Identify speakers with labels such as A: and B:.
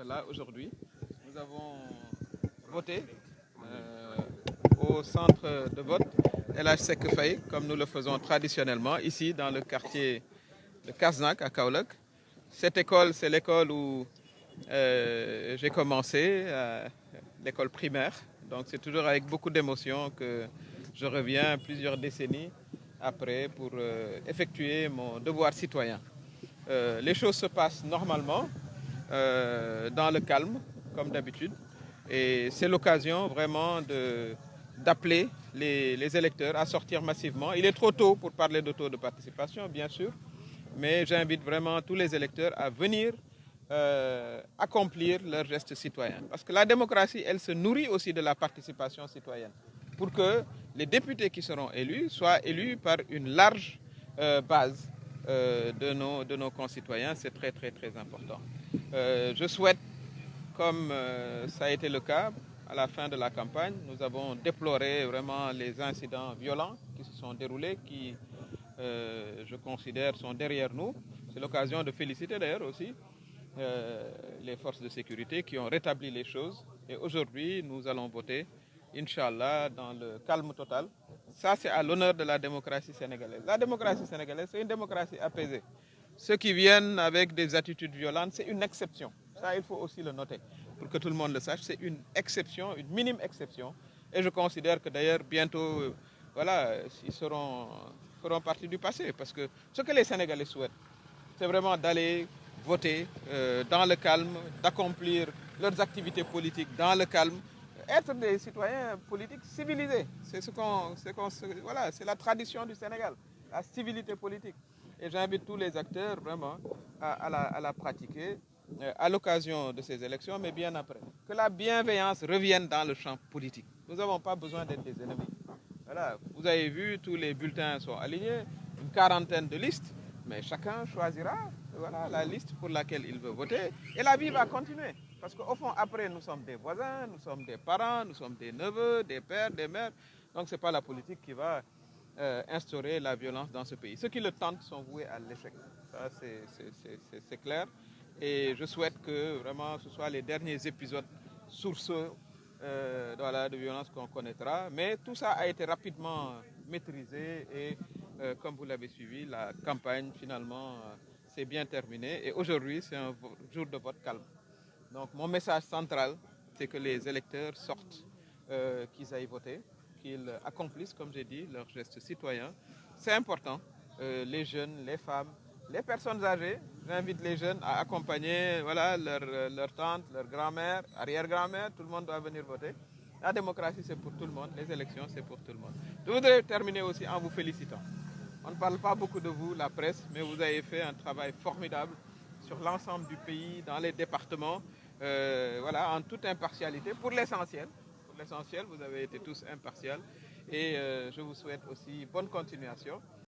A: Là, aujourd'hui, nous avons voté au centre de vote El Hadj Seck Faye, comme nous le faisons traditionnellement, ici dans le quartier de Kasnack à Kaolack. Cette école, c'est l'école où j'ai commencé, l'école primaire. Donc c'est toujours avec beaucoup d'émotion que je reviens plusieurs décennies après pour effectuer mon devoir citoyen. Les choses se passent normalement, dans le calme, comme d'habitude. Et c'est l'occasion vraiment d'appeler les électeurs à sortir massivement. Il est trop tôt pour parler de taux de participation, bien sûr, mais j'invite vraiment tous les électeurs à venir accomplir leur geste citoyen. Parce que la démocratie, elle se nourrit aussi de la participation citoyenne. Pour que les députés qui seront élus soient élus par une large base de nos concitoyens, c'est très très très important. Je souhaite, comme ça a été le cas à la fin de la campagne, nous avons déploré vraiment les incidents violents qui se sont déroulés, qui, je considère, sont derrière nous. C'est l'occasion de féliciter d'ailleurs aussi les forces de sécurité qui ont rétabli les choses. Et aujourd'hui, nous allons voter, Inch'Allah, dans le calme total. Ça, c'est à l'honneur de la démocratie sénégalaise. La démocratie sénégalaise, c'est une démocratie apaisée. Ceux qui viennent avec des attitudes violentes, c'est une exception. Ça, il faut aussi le noter. Pour que tout le monde le sache, c'est une exception, une minime exception. Et je considère que d'ailleurs, bientôt, voilà, ils feront partie du passé. Parce que ce que les Sénégalais souhaitent, c'est vraiment d'aller voter dans le calme, d'accomplir leurs activités politiques dans le calme, être des citoyens politiques civilisés. C'est voilà, c'est la tradition du Sénégal, la civilité politique. Et j'invite tous les acteurs vraiment à la pratiquer à l'occasion de ces élections, mais bien après. Que la bienveillance revienne dans le champ politique. Nous n'avons pas besoin d'être des ennemis. Voilà, vous avez vu, tous les bulletins sont alignés, une quarantaine de listes, mais chacun choisira voilà, la liste pour laquelle il veut voter, et la vie va continuer. Parce qu'au fond, après, nous sommes des voisins, nous sommes des parents, nous sommes des neveux, des pères, des mères. Donc, ce n'est pas la politique qui va instaurer la violence dans ce pays. Ceux qui le tentent sont voués à l'échec. Ça, c'est clair. Et je souhaite que vraiment ce soit les derniers épisodes sourceux voilà, de violence qu'on connaîtra. Mais tout ça a été rapidement maîtrisé et comme vous l'avez suivi, la campagne finalement s'est bien terminée. Et aujourd'hui, c'est un jour de vote calme. Donc mon message central, c'est que les électeurs sortent, qu'ils aillent voter, qu'ils accomplissent, comme j'ai dit, leurs gestes citoyens. C'est important. Les jeunes, les femmes, les personnes âgées, j'invite les jeunes à accompagner voilà, leur tante, leur grand-mère, arrière-grand-mère, tout le monde doit venir voter. La démocratie, c'est pour tout le monde, les élections, c'est pour tout le monde. Je voudrais terminer aussi en vous félicitant. On ne parle pas beaucoup de vous, la presse, mais vous avez fait un travail formidable sur l'ensemble du pays, dans les départements, voilà, en toute impartialité, pour l'essentiel. Pour l'essentiel, vous avez été tous impartials. Et je vous souhaite aussi bonne continuation.